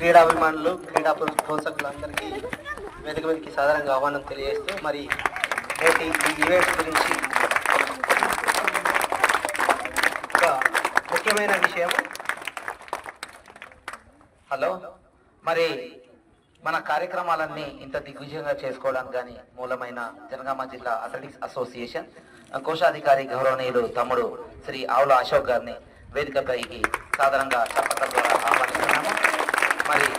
క్రీడాభిమానులు క్రీడా ప్రోత్సాహకులందరికీ వేదిక మీదకి సాధారణంగా ఆహ్వానం తెలియజేస్తూ మరి నేటి ఈ ఈవెంట్స్ గురించి ఒక ముఖ్యమైన విషయం. హలో, మరి మన కార్యక్రమాలన్నీ ఇంత దిగ్విజయంగా చేసుకోవడానికి కానీ మూలమైన జనగామ జిల్లా అథ్లెటిక్స్ అసోసియేషన్ కోశాధికారి గౌరవనీయులు తమ్ముడు శ్రీ ఆవుల అశోక్ గారిని వేదికపైకి సాధారణంగా చప్పట్ల ద్వారా ఆహ్వానిస్తున్నాము. మరి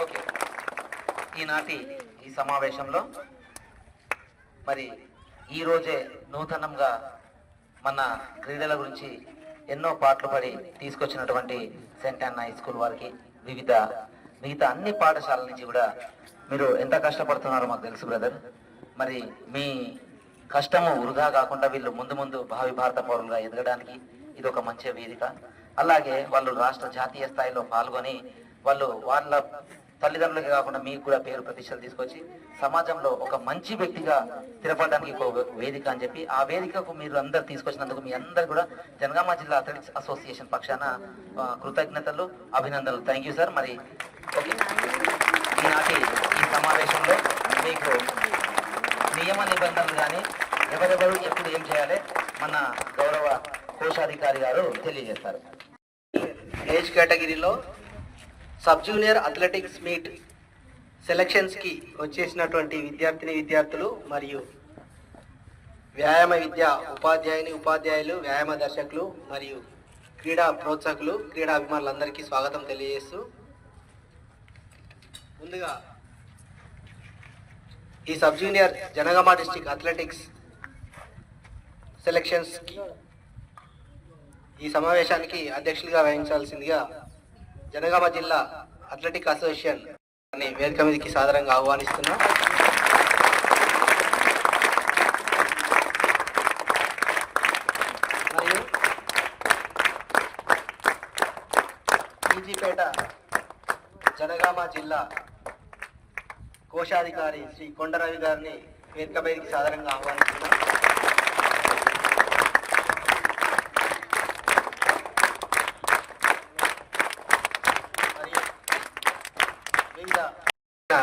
ఓకే, ఈనాటి ఈ సమావేశంలో మరి ఈరోజే నూతనంగా మన క్రీడల గురించి ఎన్నో పాటలు పడి తీసుకొచ్చినటువంటి సెంట్ అన్నా హై స్కూల్ వారికి మిగతా అన్ని పాఠశాలల నుంచి కూడా మీరు ఎంత కష్టపడుతున్నారో మాకు తెలుసు బ్రదర్. మరి మీ కష్టము వృధా కాకుండా వీళ్ళు ముందు భావి భారత పౌరులుగా ఎదగడానికి ఇది ఒక మంచి వేదిక. అలాగే వాళ్ళు రాష్ట్ర జాతీయ స్థాయిలో పాల్గొని వాళ్ళు వాళ్ళ తల్లిదండ్రులకి కాకుండా మీకు కూడా పేరు ప్రతిష్టలు తీసుకొచ్చి సమాజంలో ఒక మంచి వ్యక్తిగా స్థిరపడడానికి ఒక వేదిక అని చెప్పి ఆ వేదికకు మీరు అందరు తీసుకొచ్చినందుకు మీ అందరు కూడా జనగామ జిల్లా అథ్లెటిక్స్ అసోసియేషన్ పక్షాన కృతజ్ఞతలు, అభినందనలు. Thank you sir. మరి ఓకే, ఈనాటి ఈ సమావేశంలో మీకు నియమ నిబంధనలు కానీ ఎవరెవరు ఎప్పుడు ఏం చేయాలి మన గౌరవ కోశాధికారి గారు తెలియజేస్తారు. ఏజ్ కేటగిరీలో సబ్ జూనియర్ అథ్లెటిక్స్ మీట్ సెలక్షన్స్కి వచ్చేసినటువంటి విద్యార్థులు మరియు వ్యాయామ విద్య ఉపాధ్యాయులు, వ్యాయామ దర్శకులు మరియు క్రీడా ప్రోత్సాహకులు, క్రీడా అభిమానులందరికీ స్వాగతం తెలియజేస్తూ ముందుగా ఈ sub junior Jangaon district athletics సెలక్షన్స్కి ఈ సమావేశానికి అధ్యక్షులుగా వహించాల్సిందిగా జనగామ జిల్లా అథ్లెటిక్ అసోసియేషన్ అనే వేదిక మీదకి సాధారణంగా ఆహ్వానిస్తున్నాం. మరియు ఈజీపేట జనగామ జిల్లా కోశాధికారి శ్రీ కొండరవి గారిని వేదిక మీదకి సాధారణంగా ఆహ్వానిస్తున్నాం.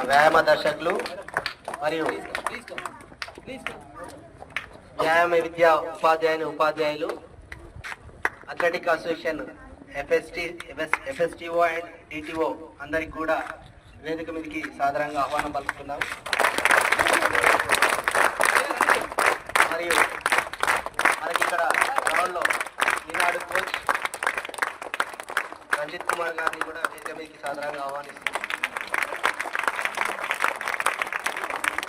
వ్యాయామ దర్శకులు మరియు వ్యాయామ విద్యా ఉపాధ్యాయులు అథ్లెటిక్ అసోసియేషన్ ఎఫ్ఎస్టిఓ అండ్ డిటిఓ అందరికి కూడా వేదిక మీదకి సాధారణంగా ఆహ్వానం పలుకుతున్నాం. మరియు మనకి ఇక్కడ గ్రౌండ్లో ఈనాడు కోచ్ రంజిత్ కుమార్ గారిని కూడా వేదిక మీదకి సాధారణంగా ఆహ్వానిస్తున్నాం.